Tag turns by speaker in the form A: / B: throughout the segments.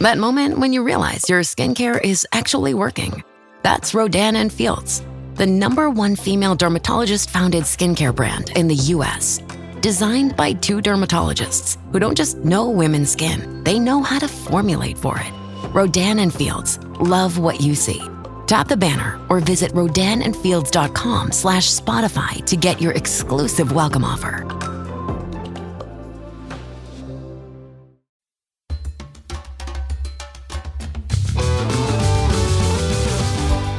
A: That moment when you realize your skincare is actually working. That's Rodan & Fields, the #1 female dermatologist-founded skincare brand in the U.S. Designed by 2 dermatologists who don't just know women's skin, they know how to formulate for it. Rodan & Fields, love what you see. Tap the banner or visit rodanandfields.com/Spotify to get your exclusive welcome offer.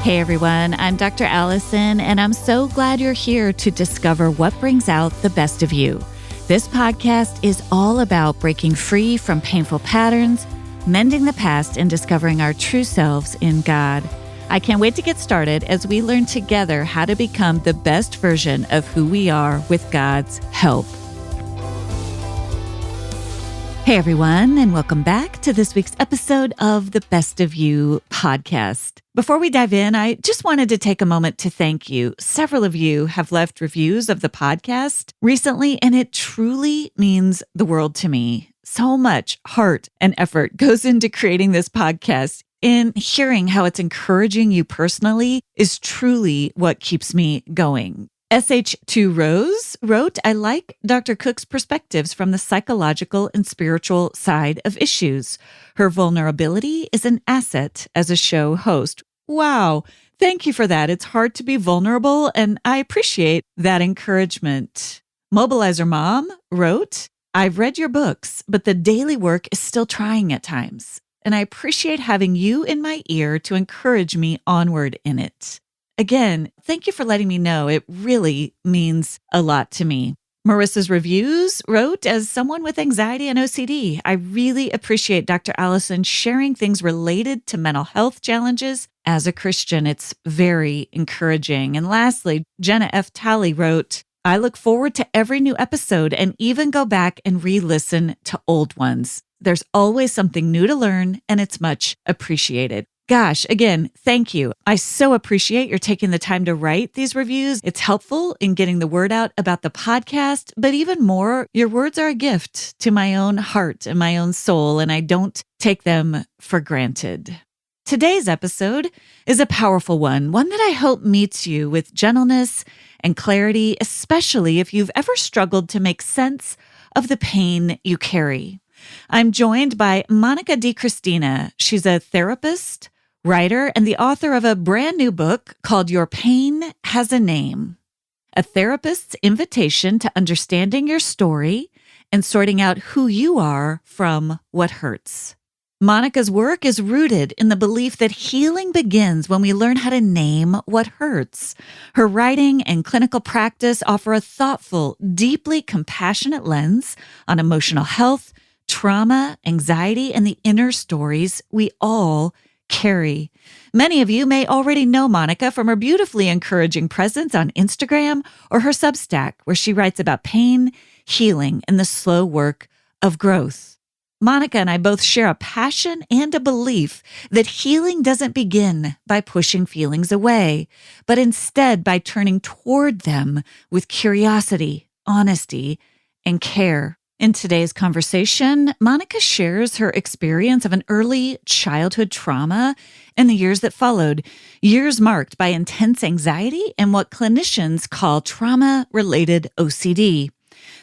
B: Hey everyone, I'm Dr. Allison, and I'm so glad you're here to discover what brings out the best of you. This podcast is all about breaking free from painful patterns, mending the past, and discovering our true selves in God. I can't wait to get started as we learn together how to become the best version of who we are with God's help. Hey everyone, and welcome back to this week's episode of the Best of You podcast. Before we dive in, I just wanted to take a moment to thank you. Several of you have left reviews of the podcast recently, and it truly means the world to me. So much heart and effort goes into creating this podcast, and hearing how it's encouraging you personally is truly what keeps me going. SH2 Rose wrote, I like Dr. Cook's perspectives from the psychological and spiritual side of issues. Her vulnerability is an asset as a show host. Wow. Thank you for that. It's hard to be vulnerable, and I appreciate that encouragement. Mobilizer Mom wrote, I've read your books, but the daily work is still trying at times, and I appreciate having you in my ear to encourage me onward in it. Again, thank you for letting me know. It really means a lot to me. Marissa's Reviews wrote, as someone with anxiety and OCD, I really appreciate Dr. Allison sharing things related to mental health challenges. As a Christian, it's very encouraging. And lastly, Jenna F. Talley wrote, I look forward to every new episode and even go back and re-listen to old ones. There's always something new to learn, and it's much appreciated. Gosh, again, thank you. I so appreciate you're taking the time to write these reviews. It's helpful in getting the word out about the podcast, but even more, your words are a gift to my own heart and my own soul, and I don't take them for granted. Today's episode is a powerful one that I hope meets you with gentleness and clarity, especially if you've ever struggled to make sense of the pain you carry. I'm joined by Monica DiCristina. She's a therapist, writer, and the author of a brand new book called Your Pain Has a Name, a therapist's invitation to understanding your story and sorting out who you are from what hurts. Monica's work is rooted in the belief that healing begins when we learn how to name what hurts. Her writing and clinical practice offer a thoughtful, deeply compassionate lens on emotional health, trauma, anxiety, and the inner stories we all carry. Many of you may already know Monica from her beautifully encouraging presence on Instagram or her Substack, where she writes about pain, healing, and the slow work of growth. Monica and I both share a passion and a belief that healing doesn't begin by pushing feelings away, but instead by turning toward them with curiosity, honesty, and care. In today's conversation, Monica shares her experience of an early childhood trauma and the years that followed, years marked by intense anxiety and what clinicians call trauma-related OCD.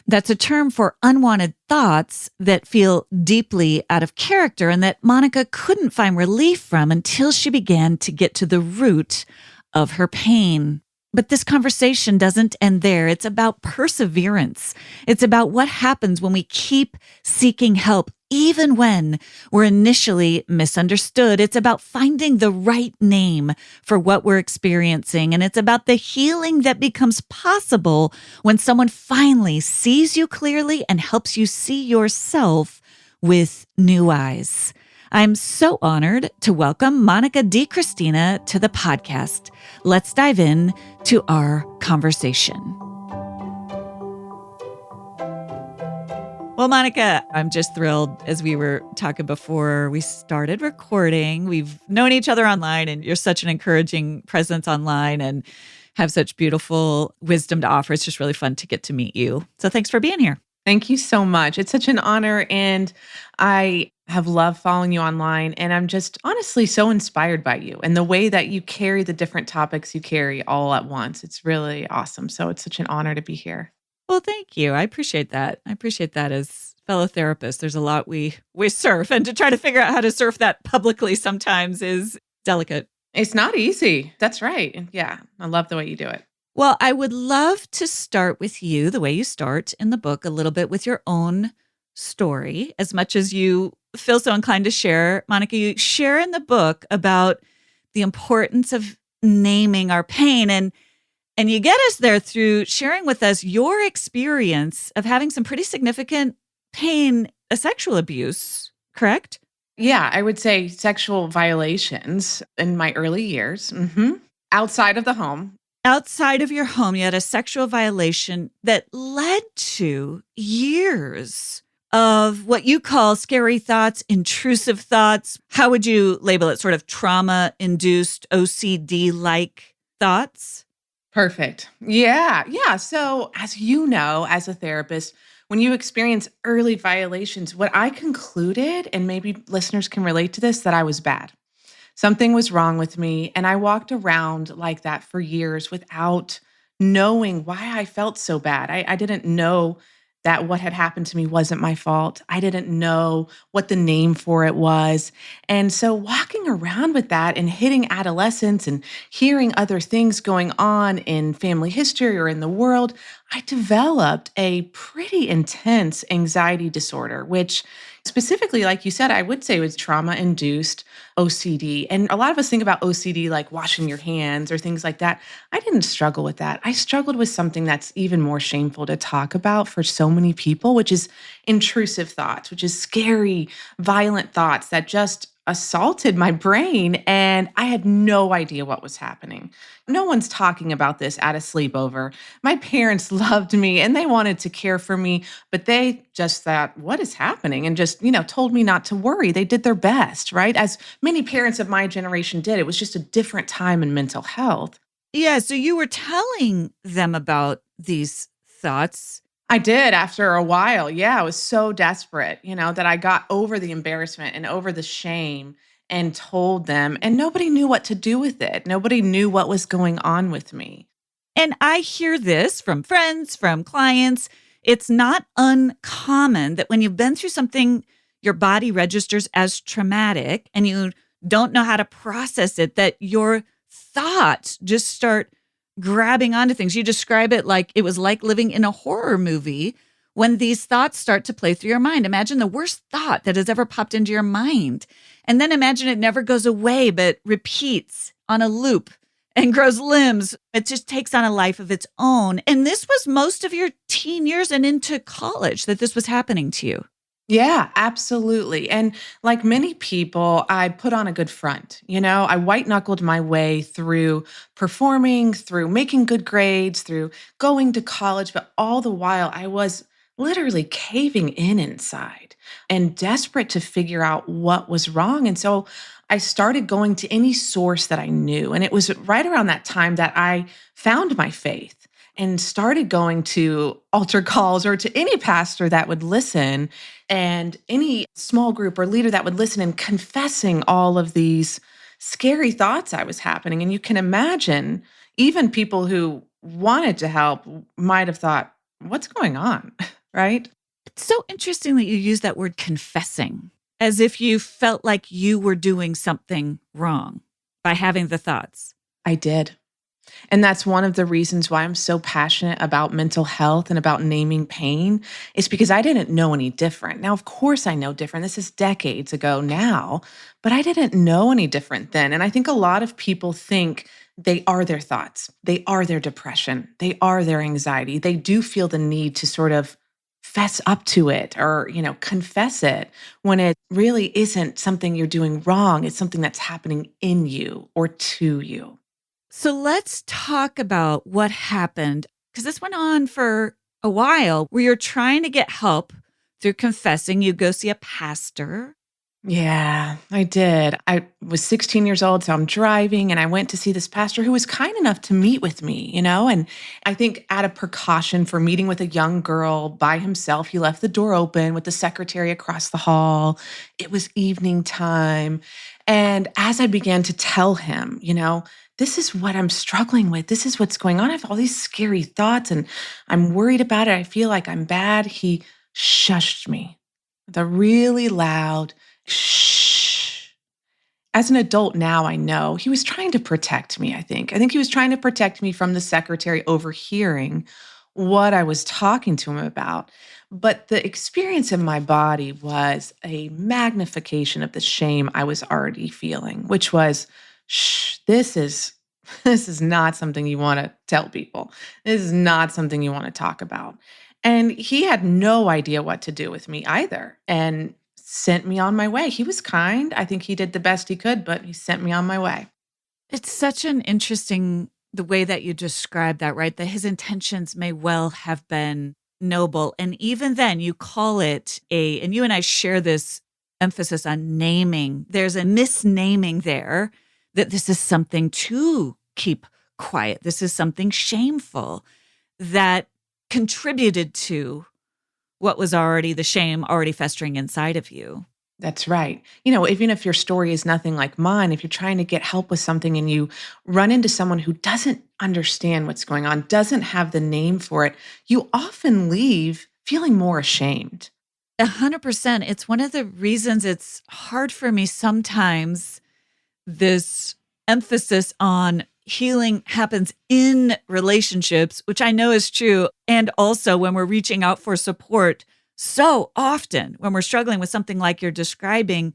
B: That's a term for unwanted thoughts that feel deeply out of character and that Monica couldn't find relief from until she began to get to the root of her pain. But this conversation doesn't end there. It's about perseverance. It's about what happens when we keep seeking help, even when we're initially misunderstood. It's about finding the right name for what we're experiencing. And it's about the healing that becomes possible when someone finally sees you clearly and helps you see yourself with new eyes. I'm so honored to welcome Monica DiCristina to the podcast. Let's dive in to our conversation. Well, Monica, I'm just thrilled. As we were talking before we started recording, we've known each other online, and you're such an encouraging presence online and have such beautiful wisdom to offer. It's just really fun to get to meet you. So thanks for being here.
C: Thank you so much. It's such an honor. And I have loved following you online, and I'm just honestly so inspired by you and the way that you carry the different topics you carry all at once. It's really awesome. So it's such an honor to be here.
B: Well, thank you. I appreciate that. I appreciate that as fellow therapists. There's a lot we surf, and to try to figure out how to surf that publicly sometimes is delicate.
C: It's not easy. That's right. And yeah, I love the way you do it.
B: Well, I would love to start with you, the way you start in the book, a little bit with your own story, as much as you feel so inclined to share. Monica, you share in the book about the importance of naming our pain, and you get us there through sharing with us your experience of having some pretty significant pain, sexual abuse, correct?
C: Yeah, I would say sexual violations in my early years, outside of the home.
B: Outside of your home, you had a sexual violation that led to years of what you call scary thoughts, intrusive thoughts. How would you label it? Sort of trauma-induced, OCD-like thoughts?
C: Perfect. Yeah. Yeah. So, as you know, as a therapist, when you experience early violations, what I concluded, and maybe listeners can relate to this, that I was bad. Something was wrong with me. And I walked around like that for years without knowing why I felt so bad. I didn't know that what had happened to me wasn't my fault. I didn't know what the name for it was. And so walking around with that and hitting adolescence and hearing other things going on in family history or in the world, I developed a pretty intense anxiety disorder, which specifically, like you said, I would say was trauma induced OCD. And a lot of us think about OCD like washing your hands or things like that. I didn't struggle with that. I struggled with something that's even more shameful to talk about for so many people, which is intrusive thoughts, which is scary, violent thoughts that just assaulted my brain. And I had no idea what was happening. No one's talking about this at a sleepover. My parents loved me and they wanted to care for me, but they just thought, what is happening? And just, told me not to worry. They did their best, right? As many parents of my generation did. It was just a different time in mental health.
B: Yeah, so you were telling them about these thoughts.
C: I did after a while. Yeah, I was so desperate, that I got over the embarrassment and over the shame and told them, and nobody knew what to do with it. Nobody knew what was going on with me.
B: And I hear this from friends, from clients. It's not uncommon that when you've been through something your body registers as traumatic and you don't know how to process it, that your thoughts just start grabbing onto things. You describe it like it was like living in a horror movie when these thoughts start to play through your mind. Imagine the worst thought that has ever popped into your mind. And then imagine it never goes away, but repeats on a loop and grows limbs. It just takes on a life of its own. And this was most of your teen years and into college that this was happening to you.
C: Yeah, absolutely. And like many people, I put on a good front. I white knuckled my way through performing, through making good grades, through going to college. But all the while, I was literally caving in inside and desperate to figure out what was wrong. And so I started going to any source that I knew. And it was right around that time that I found my faith and started going to altar calls or to any pastor that would listen and any small group or leader that would listen and confessing all of these scary thoughts I was happening. And you can imagine even people who wanted to help might have thought, what's going on? Right?
B: It's so interesting that you use that word confessing, as if you felt like you were doing something wrong by having the thoughts.
C: I did. And that's one of the reasons why I'm so passionate about mental health and about naming pain is because I didn't know any different. Now, of course, I know different. This is decades ago now, but I didn't know any different then. And I think a lot of people think they are their thoughts. They are their depression. They are their anxiety. They do feel the need to sort of fess up to it or, confess it when it really isn't something you're doing wrong. It's something that's happening in you or to you.
B: So let's talk about what happened, because this went on for a while where you're trying to get help through confessing. You go see a pastor.
C: Yeah, I did. I was 16 years old, so I'm driving and I went to see this pastor who was kind enough to meet with me. And I think out of precaution for meeting with a young girl by himself, he left the door open with the secretary across the hall. It was evening time. And as I began to tell him, this is what I'm struggling with. This is what's going on. I have all these scary thoughts and I'm worried about it. I feel like I'm bad. He shushed me with a really loud shh. As an adult now, I know he was trying to protect me, I think. I think he was trying to protect me from the secretary overhearing what I was talking to him about. But the experience in my body was a magnification of the shame I was already feeling, which was, shh, this is not something you want to tell people. This is not something you want to talk about. And he had no idea what to do with me either. And sent me on my way. He was kind. I think he did the best he could, but he sent me on my way.
B: It's such an interesting the way that you describe that, right? That his intentions may well have been noble. And even then, you call it and you and I share this emphasis on naming. There's a misnaming there that this is something to keep quiet. This is something shameful that contributed to what was already the shame already festering inside of you.
C: That's right. Even if your story is nothing like mine, if you're trying to get help with something and you run into someone who doesn't understand what's going on, doesn't have the name for it, you often leave feeling more ashamed.
B: 100%. It's one of the reasons it's hard for me sometimes, this emphasis on healing happens in relationships, which I know is true. And also when we're reaching out for support, so often when we're struggling with something like you're describing,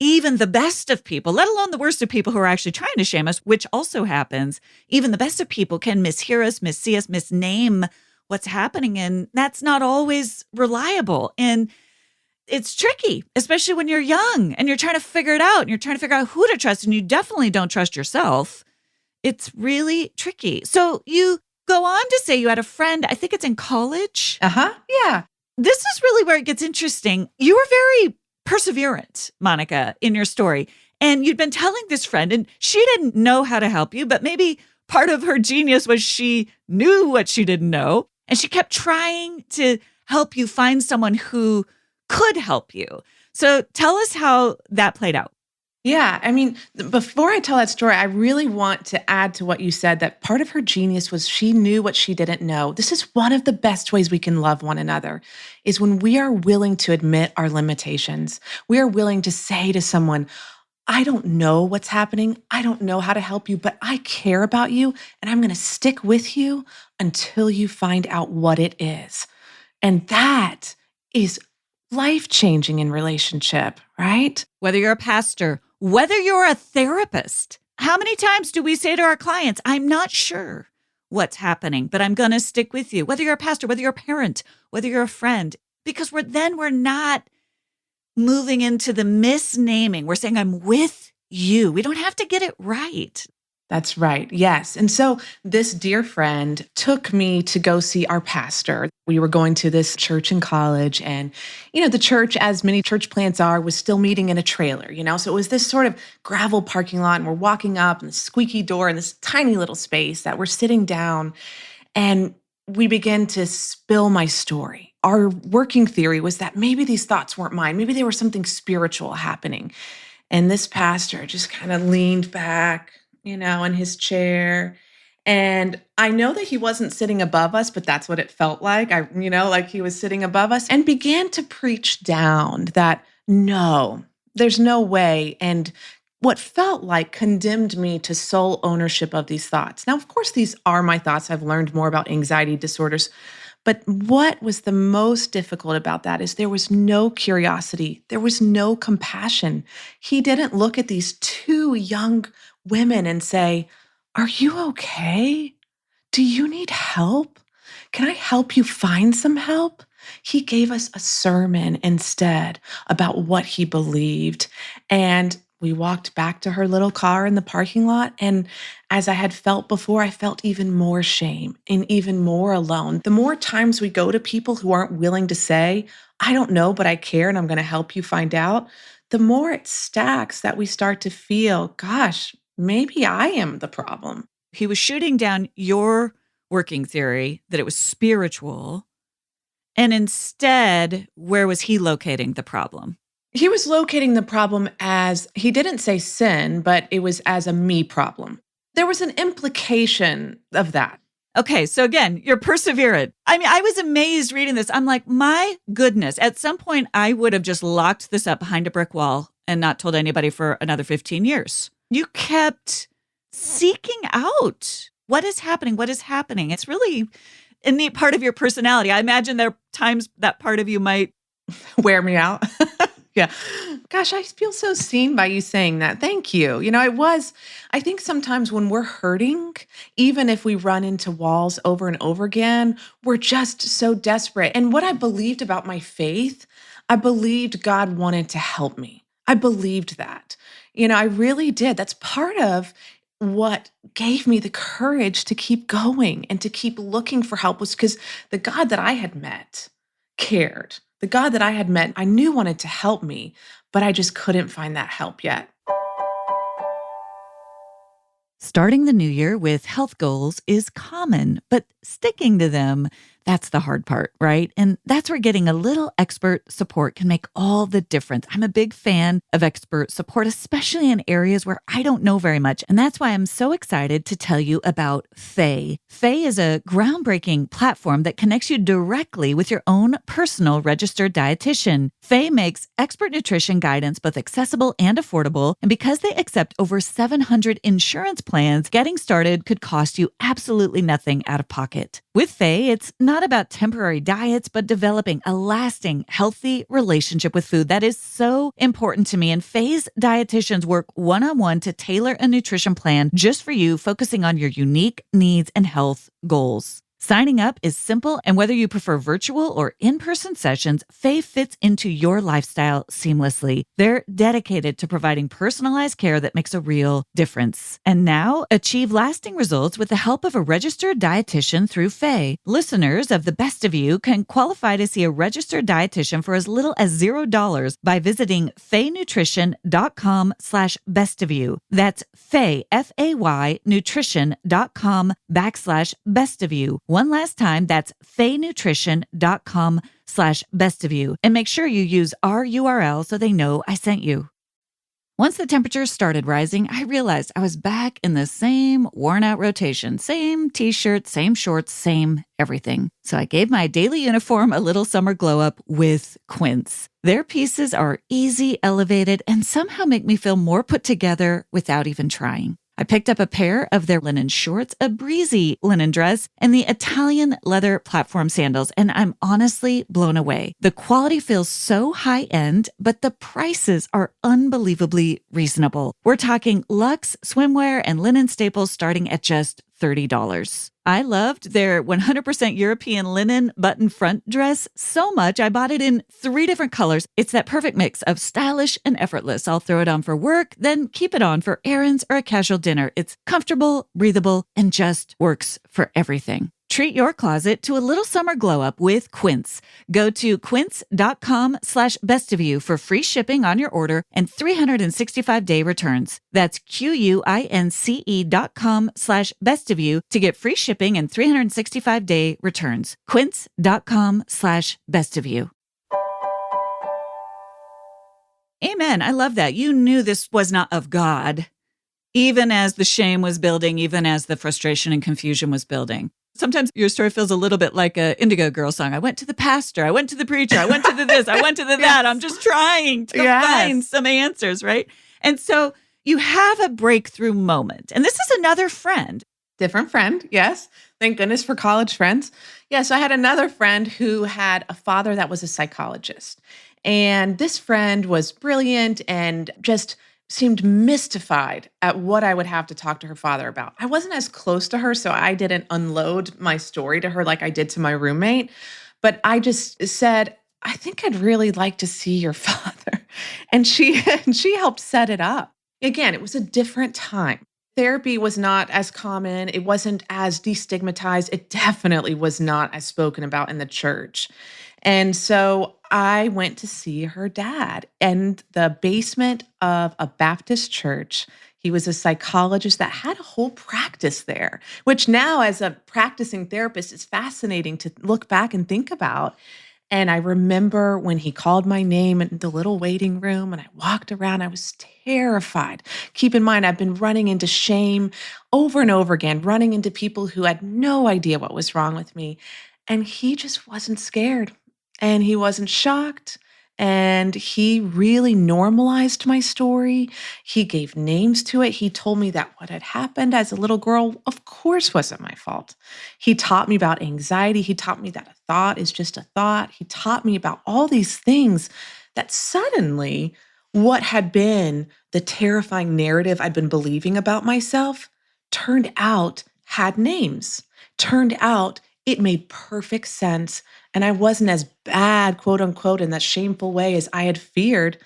B: even the best of people, let alone the worst of people who are actually trying to shame us, which also happens, even the best of people can mishear us, missee us, misname what's happening. And that's not always reliable. And it's tricky, especially when you're young and you're trying to figure it out and you're trying to figure out who to trust. And you definitely don't trust yourself. It's really tricky. So you go on to say you had a friend, I think it's in college.
C: Yeah.
B: This is really where it gets interesting. You were very perseverant, Monica, in your story. And you'd been telling this friend, and she didn't know how to help you, but maybe part of her genius was she knew what she didn't know. And she kept trying to help you find someone who could help you. So tell us how that played out.
C: Yeah. I mean, before I tell that story, I really want to add to what you said that part of her genius was she knew what she didn't know. This is one of the best ways we can love one another is when we are willing to admit our limitations. We are willing to say to someone, I don't know what's happening. I don't know how to help you, but I care about you and I'm going to stick with you until you find out what it is. And that is life-changing in relationship, right?
B: Whether you're a pastor, whether you're a therapist, how many times do we say to our clients, I'm not sure what's happening, but I'm going to stick with you. Whether you're a pastor, whether you're a parent, whether you're a friend, because we're not moving into the misnaming. We're saying, I'm with you. We don't have to get it right.
C: That's right. Yes. And so this dear friend took me to go see our pastor. We were going to this church in college and, the church, as many church plants are, was still meeting in a trailer. So it was this sort of gravel parking lot and we're walking up and the squeaky door in this tiny little space that we're sitting down and we begin to spill my story. Our working theory was that maybe these thoughts weren't mine. Maybe they were something spiritual happening. And this pastor just kind of leaned back, in his chair. And I know that he wasn't sitting above us, but that's what it felt like. Like he was sitting above us and began to preach down that no, there's no way. And what felt like condemned me to sole ownership of these thoughts. Now, of course, these are my thoughts. I've learned more about anxiety disorders. But what was the most difficult about that is there was no curiosity. There was no compassion. He didn't look at these two young women and say, are you okay? Do you need help? Can I help you find some help? He gave us a sermon instead about what he believed. And we walked back to her little car in the parking lot. And as I had felt before, I felt even more shame and even more alone. The more times we go to people who aren't willing to say, I don't know, but I care and I'm going to help you find out, the more it stacks that we start to feel, gosh, maybe I am the problem.
B: He was shooting down your working theory that it was spiritual. And instead, where was he locating the problem?
C: He was locating the problem as, he didn't say sin, but it was as a me problem. There was an implication of that.
B: Okay, so again, you're perseverant. I mean, I was amazed reading this. I'm like, my goodness, at some point I would have just locked this up behind a brick wall and not told anybody for another 15 years. You kept seeking out what is happening, what is happening. It's really a neat part of your personality. I imagine there are times that part of you might
C: Wear me out. Yeah. Gosh, I feel so seen by you saying that. Thank you. I think sometimes when we're hurting, even if we run into walls over and over again, we're just so desperate. And what I believed about my faith, I believed God wanted to help me. I believed that. I really did. That's part of what gave me the courage to keep going and to keep looking for help, was because the God that I had met cared. The God that I had met, I knew wanted to help me, but I just couldn't find that help yet.
B: Starting the new year with health goals is common, but sticking to them, that's the hard part, right? And that's where getting a little expert support can make all the difference. I'm a big fan of expert support, especially in areas where I don't know very much. And that's why I'm so excited to tell you about Faye. Faye is a groundbreaking platform that connects you directly with your own personal registered dietitian. Faye makes expert nutrition guidance both accessible and affordable. And because they accept over 700 insurance plans, getting started could cost you absolutely nothing out of pocket. With Faye, it's not about temporary diets, but developing a lasting, healthy relationship with food. That is so important to me. And Faye's dietitians work one-on-one to tailor a nutrition plan just for you, focusing on your unique needs and health goals. Signing up is simple, and whether you prefer virtual or in-person sessions, Faye fits into your lifestyle seamlessly. They're dedicated to providing personalized care that makes a real difference. And now, achieve lasting results with the help of a registered dietitian through Faye. Listeners of The Best of You can qualify to see a registered dietitian for as little as $0 by visiting faynutrition.com/bestofyou. That's Faye, F-A-Y, nutrition.com/bestofyou. One last time, that's faynutrition.com/bestofyou. And make sure you use our URL so they know I sent you. Once the temperatures started rising, I realized I was back in the same worn-out rotation. Same t-shirt, same shorts, same everything. So I gave my daily uniform a little summer glow-up with Quince. Their pieces are easy, elevated, and somehow make me feel more put together without even trying. I picked up a pair of their linen shorts, a breezy linen dress, and the Italian leather platform sandals, and I'm honestly blown away. The quality feels so high-end, but the prices are unbelievably reasonable. We're talking luxe swimwear and linen staples starting at just $30. I loved their 100% European linen button front dress so much, I bought it in 3 different colors. It's that perfect mix of stylish and effortless. I'll throw it on for work, then keep it on for errands or a casual dinner. It's comfortable, breathable, and just works for everything. Treat your closet to a little summer glow up with Quince. Go to quince.com/bestofyou for free shipping on your order and 365-day returns. That's QUINCE.com/bestofyou to get free shipping and 365-day returns. Quince.com/bestofyou. Amen. I love that. You knew this was not of God, even as the shame was building, even as the frustration and confusion was building. Sometimes your story feels a little bit like a Indigo Girl song. I went to the pastor, I went to the preacher, I went to the this, I went to the that. I'm just trying to find some answers, right? And so you have a breakthrough moment. And this is another friend.
C: Different friend, yes. Thank goodness for college friends. So I had another friend who had a father that was a psychologist. And this friend was brilliant and just seemed mystified at what I would have to talk to her father about. I wasn't as close to her, so I didn't unload my story to her like I did to my roommate. But I just said, I think I'd really like to see your father. And she helped set it up. Again, it was a different time. Therapy was not as common. It wasn't as destigmatized. It definitely was not as spoken about in the church. And so I went to see her dad in the basement of a Baptist church. He was a psychologist that had a whole practice there, which now, as a practicing therapist, is fascinating to look back and think about. And I remember when he called my name in the little waiting room and I walked around, I was terrified. Keep in mind, I've been running into shame over and over again, running into people who had no idea what was wrong with me. And he just wasn't scared and he wasn't shocked. And he really normalized my story. He gave names to it. He told me that what had happened as a little girl, of course, wasn't my fault. He taught me about anxiety. He taught me that a thought is just a thought. He taught me about all these things that suddenly what had been the terrifying narrative I'd been believing about myself turned out had names, turned out it made perfect sense. And I wasn't as bad, quote unquote, in that shameful way as I had feared.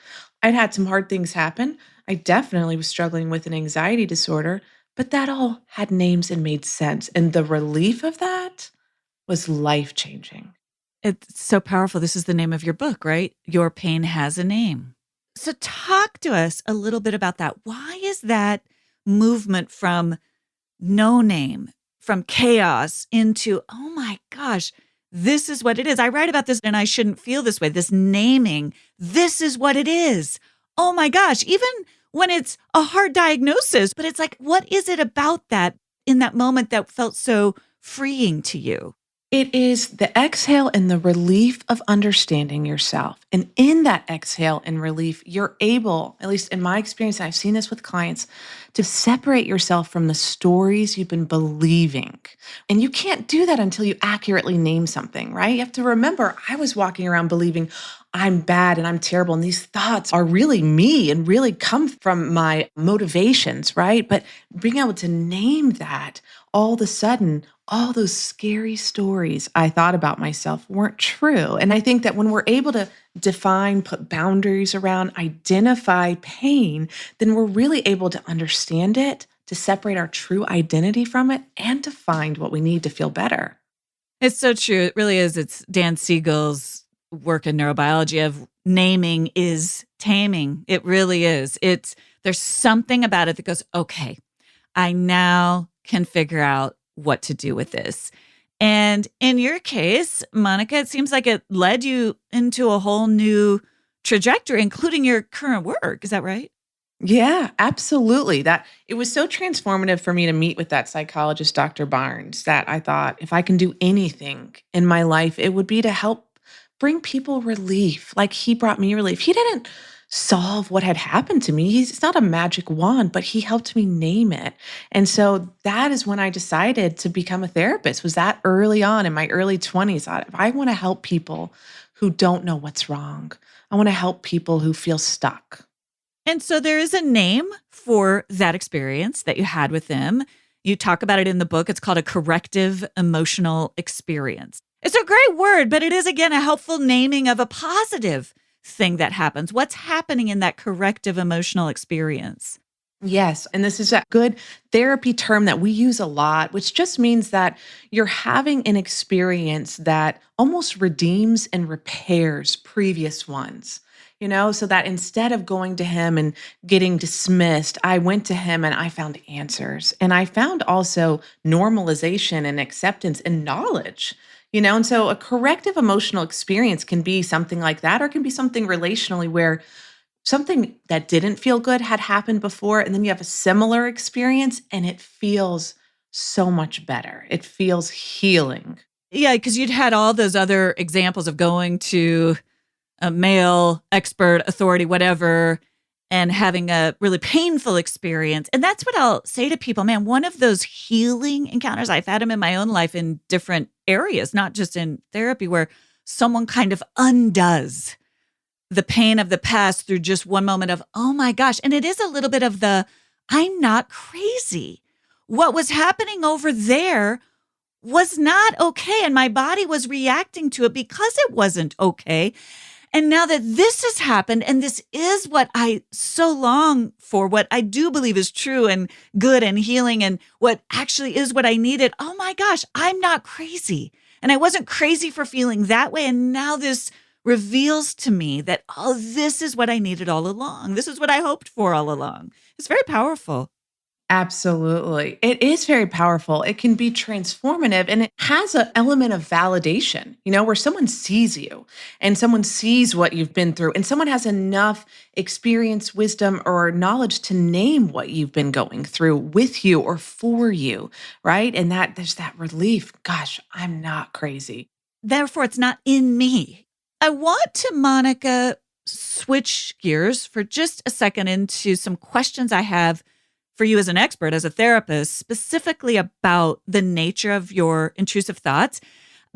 C: I'd had some hard things happen. I definitely was struggling with an anxiety disorder, but that all had names and made sense. And the relief of that was life changing.
B: It's so powerful. This is the name of your book, right? Your Pain Has a Name. So talk to us a little bit about that. Why is that movement from no name, from chaos into, oh my gosh, this is what it is. I write about this and I shouldn't feel this way. This naming, this is what it is. Oh my gosh, even when it's a hard diagnosis, but it's like, what is it about that in that moment that felt so freeing to you?
C: It is the exhale and the relief of understanding yourself. And in that exhale and relief, you're able, at least in my experience, and I've seen this with clients, to separate yourself from the stories you've been believing. And you can't do that until you accurately name something, right? You have to remember, I was walking around believing I'm bad and I'm terrible. And these thoughts are really me and really come from my motivations, right? But being able to name that, all of a sudden, all those scary stories I thought about myself weren't true. And I think that when we're able to define, put boundaries around, identify pain, then we're really able to understand it, to separate our true identity from it, and to find what we need to feel better.
B: It's so true. It really is. It's Dan Siegel's work in neurobiology of naming is taming. It really is. There's something about it that goes, okay, I now can figure out what to do with this. And in your case, Monica, it seems like it led you into a whole new trajectory, including your current work. Is that right?
C: Yeah, absolutely. That it was so transformative for me to meet with that psychologist, Dr. Barnes, that I thought if I can do anything in my life, it would be to help bring people relief. Like he brought me relief. He didn't solve what had happened to me. It's not a magic wand, but he helped me name it. And so that is when I decided to become a therapist. Was that early on in my early 20s. I want to help people who don't know what's wrong. I want to help people who feel stuck.
B: And so there is a name for that experience that you had with them. You talk about it in the book. It's called a corrective emotional experience. It's a great word, but it is, again, a helpful naming of a positive thing that happens. What's happening in that corrective emotional experience?
C: Yes. And this is a good therapy term that we use a lot, which just means that you're having an experience that almost redeems and repairs previous ones. So that instead of going to him and getting dismissed, I went to him and I found answers. And I found also normalization and acceptance and knowledge. And so a corrective emotional experience can be something like that, or it can be something relationally where something that didn't feel good had happened before, and then you have a similar experience and it feels so much better. It feels healing.
B: Yeah, because you'd had all those other examples of going to a male expert, authority, whatever, and having a really painful experience. And that's what I'll say to people, man, one of those healing encounters, I've had them in my own life in different areas, not just in therapy, where someone kind of undoes the pain of the past through just one moment of, oh my gosh. And it is a little bit of the, I'm not crazy. What was happening over there was not okay. And my body was reacting to it because it wasn't okay. And now that this has happened, and this is what I so long for, what I do believe is true and good and healing, and what actually is what I needed, oh my gosh, I'm not crazy. And I wasn't crazy for feeling that way. And now this reveals to me that, oh, this is what I needed all along. This is what I hoped for all along. It's very powerful.
C: Absolutely. It is very powerful. It can be transformative and it has an element of validation, where someone sees you and someone sees what you've been through and someone has enough experience, wisdom, or knowledge to name what you've been going through with you or for you, right? And that there's that relief. Gosh, I'm not crazy.
B: Therefore, it's not in me. I want to, Monica, switch gears for just a second into some questions I have for you as an expert, as a therapist, specifically about the nature of your intrusive thoughts,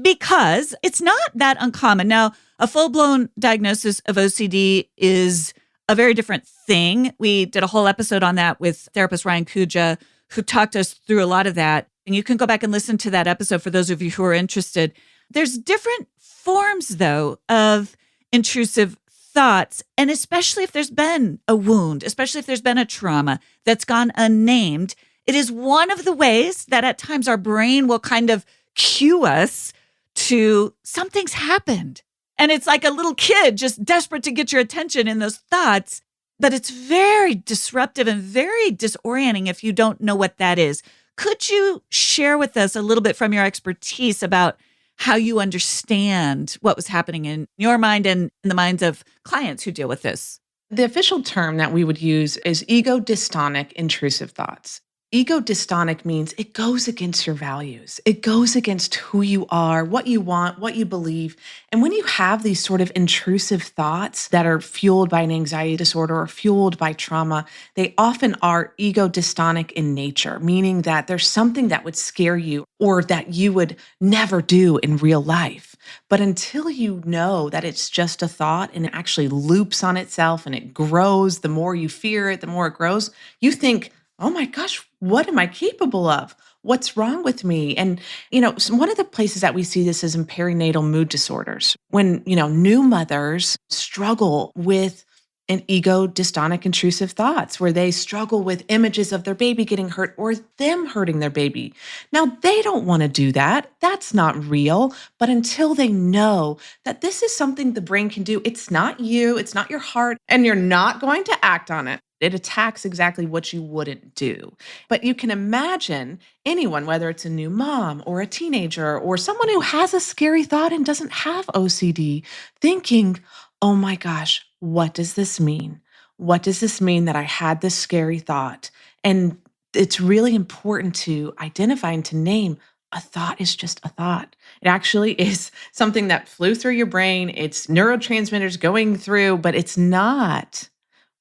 B: because it's not that uncommon. Now, a full-blown diagnosis of OCD is a very different thing. We did a whole episode on that with therapist Ryan Kuja, who talked us through a lot of that. And you can go back and listen to that episode for those of you who are interested. There's different forms, though, of intrusive thoughts, and especially if there's been a wound, especially if there's been a trauma that's gone unnamed, it is one of the ways that at times our brain will kind of cue us to something's happened. And it's like a little kid just desperate to get your attention in those thoughts, but it's very disruptive and very disorienting if you don't know what that is. Could you share with us a little bit from your expertise about how you understand what was happening in your mind and in the minds of clients who deal with this?
C: The official term that we would use is ego dystonic intrusive thoughts. Ego dystonic means it goes against your values. It goes against who you are, what you want, what you believe. And when you have these sort of intrusive thoughts that are fueled by an anxiety disorder or fueled by trauma, they often are ego dystonic in nature, meaning that there's something that would scare you or that you would never do in real life. But until you know that it's just a thought and it actually loops on itself and it grows, the more you fear it, the more it grows, you think, oh my gosh, what am I capable of? What's wrong with me? And, one of the places that we see this is in perinatal mood disorders. When, new mothers struggle with an ego dystonic intrusive thoughts where they struggle with images of their baby getting hurt or them hurting their baby. Now, they don't want to do that. That's not real. But until they know that this is something the brain can do, it's not you, it's not your heart, and you're not going to act on it. It attacks exactly what you wouldn't do. But you can imagine anyone, whether it's a new mom or a teenager or someone who has a scary thought and doesn't have OCD, thinking, oh my gosh, what does this mean? What does this mean that I had this scary thought? And it's really important to identify and to name a thought is just a thought. It actually is something that flew through your brain. It's neurotransmitters going through, but it's not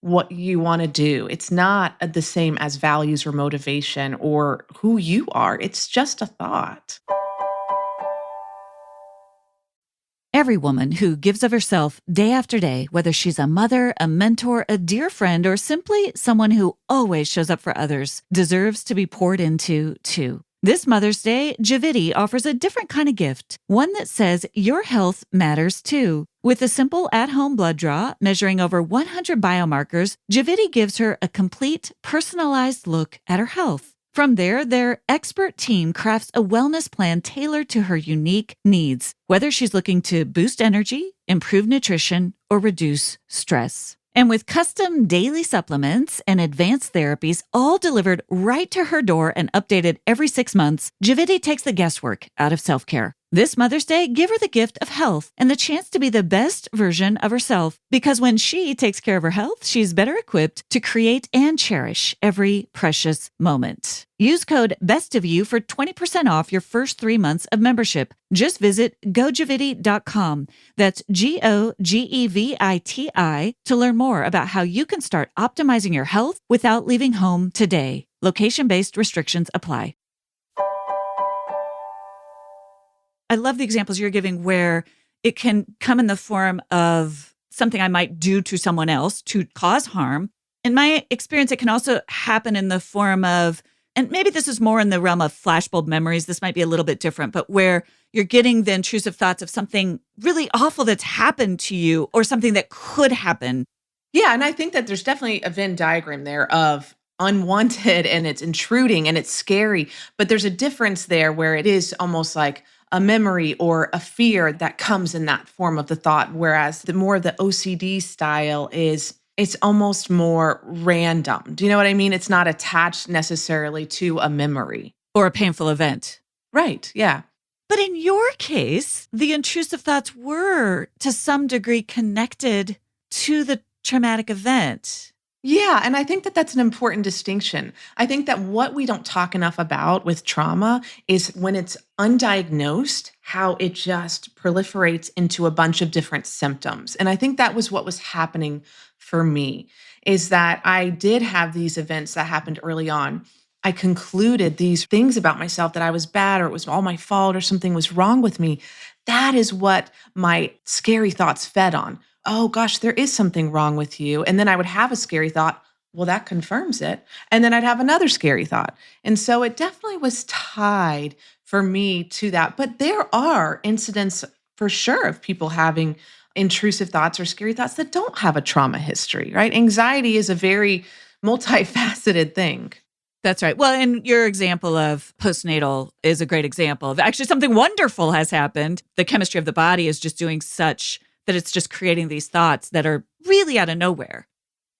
C: what you want to do. It's not the same as values or motivation or who you are. It's just a thought.
B: Every woman who gives of herself day after day, whether she's a mother, a mentor, a dear friend, or simply someone who always shows up for others, deserves to be poured into too. This Mother's Day, Giviti offers a different kind of gift, one that says your health matters too. With a simple at-home blood draw measuring over 100 biomarkers, Giviti gives her a complete, personalized look at her health. From there, their expert team crafts a wellness plan tailored to her unique needs, whether she's looking to boost energy, improve nutrition, or reduce stress. And with custom daily supplements and advanced therapies all delivered right to her door and updated every 6 months, Giviti takes the guesswork out of self-care. This Mother's Day, give her the gift of health and the chance to be the best version of herself. Because when she takes care of her health, she's better equipped to create and cherish every precious moment. Use code BESTOFYOU for 20% off your first 3 months of membership. Just visit gogeviti.com. That's GOGEVITI to learn more about how you can start optimizing your health without leaving home today. Location-based restrictions apply. I love the examples you're giving where it can come in the form of something I might do to someone else to cause harm. In my experience, it can also happen in the form of, and maybe this is more in the realm of flashbulb memories, this might be a little bit different, but where you're getting the intrusive thoughts of something really awful that's happened to you or something that could happen.
C: Yeah, and I think that there's definitely a Venn diagram there of unwanted and it's intruding and it's scary, but there's a difference there where it is almost like a memory or a fear that comes in that form of the thought. Whereas the more the OCD style is, it's almost more random. Do you know what I mean? It's not attached necessarily to a memory.
B: Or a painful event.
C: Right. Yeah.
B: But in your case, the intrusive thoughts were to some degree connected to the traumatic event.
C: Yeah, and I think that that's an important distinction. I think that what we don't talk enough about with trauma is when it's undiagnosed, how it just proliferates into a bunch of different symptoms. And I think that was what was happening for me, is that I did have these events that happened early on. I concluded these things about myself, that I was bad or it was all my fault or something was wrong with me. That is what my scary thoughts fed on. Oh gosh, there is something wrong with you. And then I would have a scary thought. Well, that confirms it. And then I'd have another scary thought. And so it definitely was tied for me to that. But there are incidents for sure of people having intrusive thoughts or scary thoughts that don't have a trauma history, right? Anxiety is a very multifaceted thing.
B: That's right. Well, and your example of postnatal is a great example of actually something wonderful has happened. The chemistry of the body is just doing such that it's just creating these thoughts that are really out of nowhere.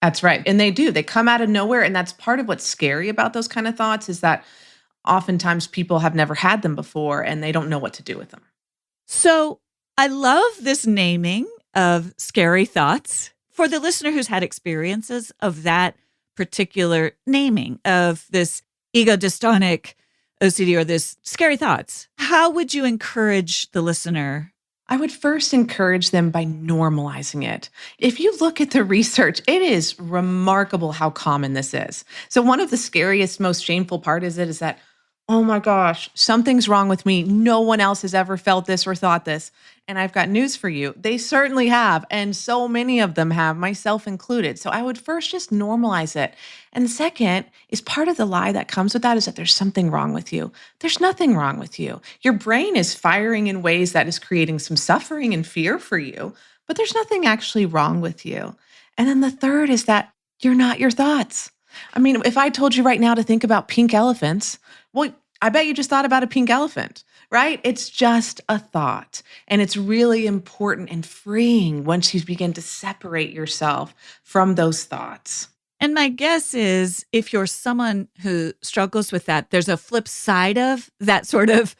C: That's right. And they do. They come out of nowhere. And that's part of what's scary about those kind of thoughts, is that oftentimes people have never had them before and they don't know what to do with them.
B: So I love this naming of scary thoughts. For the listener who's had experiences of that particular naming of this ego dystonic OCD or this scary thoughts, how would you encourage the listener?
C: I would first encourage them by normalizing it. If you look at the research, it is remarkable how common this is. So one of the scariest, most shameful part is that, oh my gosh, something's wrong with me. No one else has ever felt this or thought this. And I've got news for you. They certainly have. And so many of them have, myself included. So I would first just normalize it. And second is, part of the lie that comes with that is that there's something wrong with you. There's nothing wrong with you. Your brain is firing in ways that is creating some suffering and fear for you, but there's nothing actually wrong with you. And then the third is that you're not your thoughts. I mean, if I told you right now to think about pink elephants, well, I bet you just thought about a pink elephant, right? It's just a thought. And it's really important and freeing once you begin to separate yourself from those thoughts.
B: And my guess is, if you're someone who struggles with that, there's a flip side of that sort of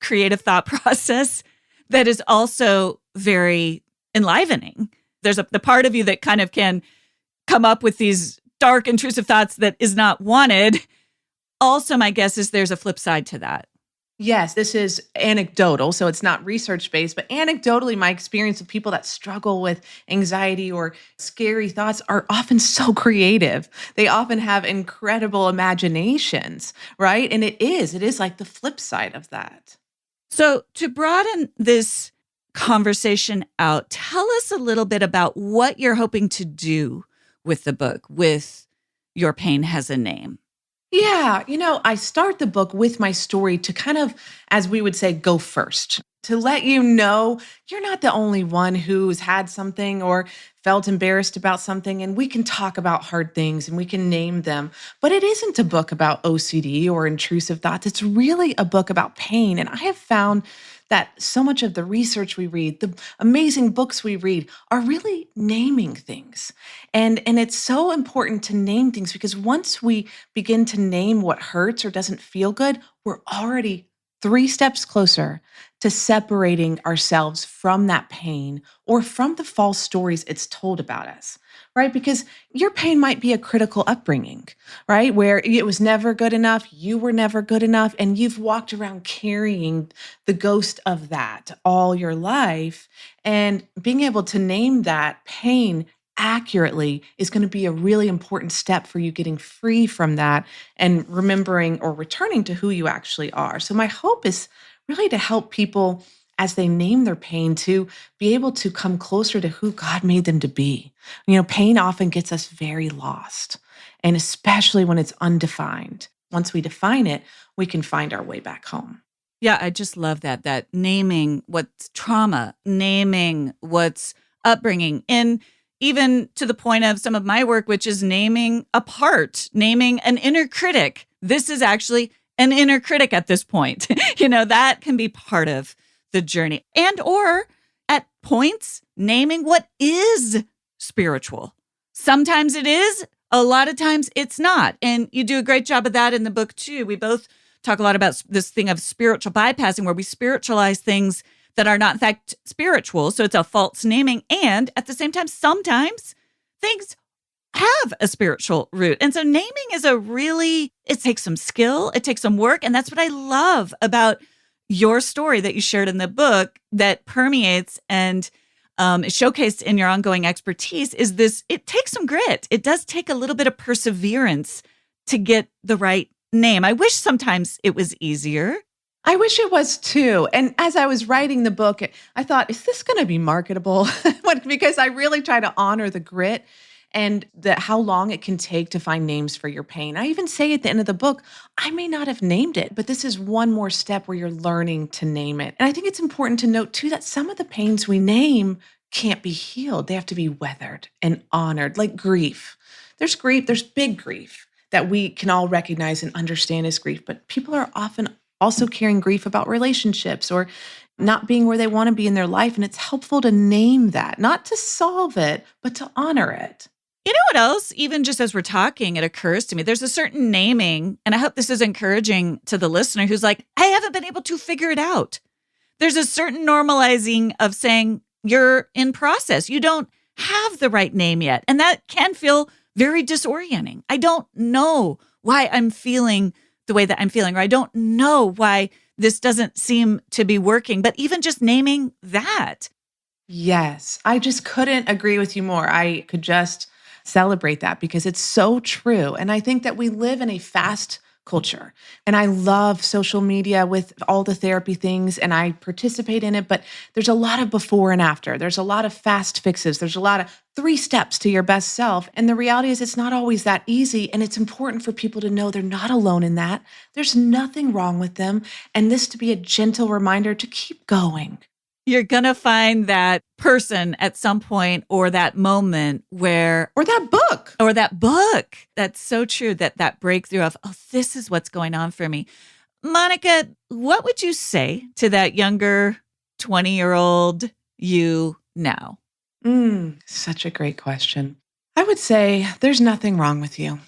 B: creative thought process that is also very enlivening. There's the part of you that kind of can come up with these dark, intrusive thoughts that is not wanted. Also, my guess is there's a flip side to that.
C: Yes, this is anecdotal, so it's not research-based, but anecdotally, my experience of people that struggle with anxiety or scary thoughts are often so creative. They often have incredible imaginations, right? And it is like the flip side of that.
B: So to broaden this conversation out, tell us a little bit about what you're hoping to do with the book, with Your Pain Has a Name.
C: Yeah, I start the book with my story to kind of, as we would say, go first, to let you know you're not the only one who's had something or felt embarrassed about something, and we can talk about hard things and we can name them. But it isn't a book about OCD or intrusive thoughts. It's really a book about pain. And I have found that so much of the research we read, the amazing books we read, are really naming things. And it's so important to name things, because once we begin to name what hurts or doesn't feel good, we're already 3 steps closer to separating ourselves from that pain or from the false stories it's told about us, right? Because your pain might be a critical upbringing, right? Where it was never good enough, you were never good enough, and you've walked around carrying the ghost of that all your life. And being able to name that pain accurately is going to be a really important step for you getting free from that and remembering or returning to who you actually are. So my hope is really to help people, as they name their pain, to be able to come closer to who God made them to be. Pain often gets us very lost, and especially when it's undefined. Once we define it, we can find our way back home.
B: Yeah, I just love that naming what's trauma, naming what's upbringing, and even to the point of some of my work, which is naming a part, naming an inner critic. This is actually an inner critic at this point. That can be part of the journey. And or at points, naming what is spiritual. Sometimes it is, a lot of times it's not. And you do a great job of that in the book too. We both talk a lot about this thing of spiritual bypassing, where we spiritualize things that are not in fact spiritual. So it's a false naming. And at the same time, sometimes things have a spiritual root. And so naming is it takes some skill, it takes some work. And that's what I love about your story that you shared in the book that permeates and is showcased in your ongoing expertise is this, it takes some grit. It does take a little bit of perseverance to get the right name. I wish sometimes it was easier.
C: I wish it was too. And as I was writing the book, I thought, is this going to be marketable? Because I really try to honor the grit and how long it can take to find names for your pain. I even say at the end of the book, I may not have named it, but this is one more step where you're learning to name it. And I think it's important to note too that some of the pains we name can't be healed. They have to be weathered and honored, like grief. There's big grief that we can all recognize and understand as grief, but people are often also carrying grief about relationships or not being where they want to be in their life. And it's helpful to name that, not to solve it, but to honor it.
B: You know what else? Even just as we're talking, it occurs to me, there's a certain naming, and I hope this is encouraging to the listener who's like, I haven't been able to figure it out. There's a certain normalizing of saying you're in process. You don't have the right name yet. And that can feel very disorienting. I don't know why I'm feeling the way that I'm feeling, or I don't know why this doesn't seem to be working. But even just naming that.
C: Yes, I just couldn't agree with you more. I could just celebrate that because it's so true. And I think that we live in a fast culture. And I love social media with all the therapy things and I participate in it, but there's a lot of before and after. There's a lot of fast fixes. There's a lot of 3 steps to your best self. And the reality is it's not always that easy. And it's important for people to know they're not alone in that. There's nothing wrong with them. And this to be a gentle reminder to keep going.
B: You're going to find that person at some point or that moment where...
C: Or that book.
B: That's so true, that breakthrough of, oh, this is what's going on for me. Monica, what would you say to that younger 20-year-old you now?
C: Such a great question. I would say there's nothing wrong with you.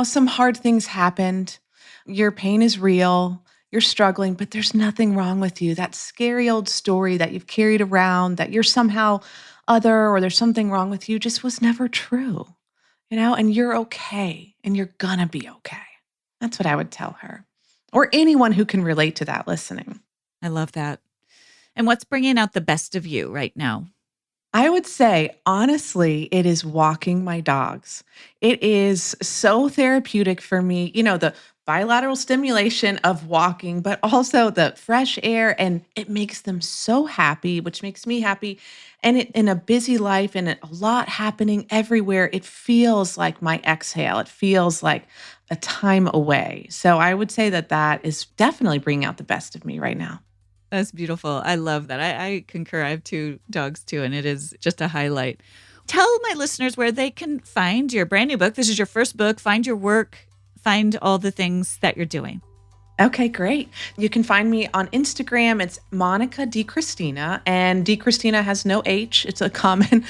C: Some hard things happened. Your pain is real. You're struggling, but there's nothing wrong with you. That scary old story that you've carried around, that you're somehow other or there's something wrong with you, just was never true, and you're okay and you're gonna be okay. That's what I would tell her or anyone who can relate to that listening.
B: I love that. And what's bringing out the best of you right now?
C: I would say, honestly, it is walking my dogs. It is so therapeutic for me, the bilateral stimulation of walking, but also the fresh air, and it makes them so happy, which makes me happy. And in a busy life and a lot happening everywhere, it feels like my exhale. It feels like a time away. So I would say that is definitely bringing out the best of me right now.
B: That's beautiful. I love that. I concur. I have 2 dogs too, and it is just a highlight. Tell my listeners where they can find your brand new book. This is your first book. Find your work. Find all the things that you're doing.
C: Okay, great. You can find me on Instagram. It's Monica DiCristina, and DiCristina has no H. It's a common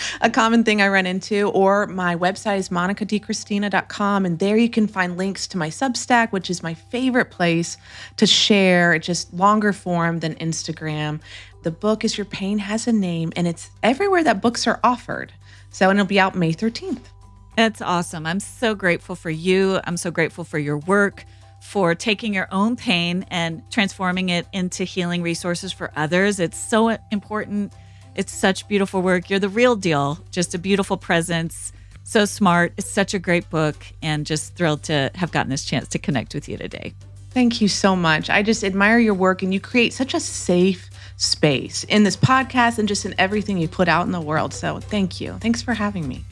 C: thing I run into. Or my website is monicadicristina.com, and there you can find links to my Substack, which is my favorite place to share. It's just longer form than Instagram. The book is Your Pain Has a Name, and it's everywhere that books are offered. And it'll be out May 13th.
B: That's awesome. I'm so grateful for you. I'm so grateful for your work, for taking your own pain and transforming it into healing resources for others. It's so important. It's such beautiful work. You're the real deal. Just a beautiful presence. So smart. It's such a great book, and just thrilled to have gotten this chance to connect with you today.
C: Thank you so much. I just admire your work, and you create such a safe space in this podcast and just in everything you put out in the world. So thank you. Thanks for having me.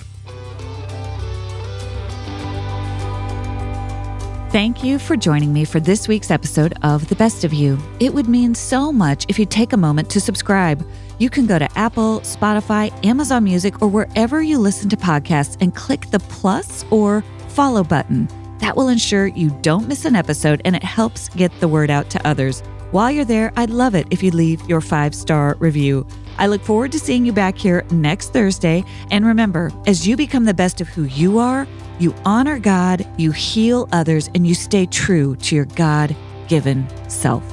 B: Thank you for joining me for this week's episode of The Best of You. It would mean so much if you take a moment to subscribe. You can go to Apple, Spotify, Amazon Music, or wherever you listen to podcasts and click the plus or follow button. That will ensure you don't miss an episode, and it helps get the word out to others. While you're there, I'd love it if you leave your 5-star review. I look forward to seeing you back here next Thursday. And remember, as you become the best of who you are, you honor God, you heal others, and you stay true to your God-given self.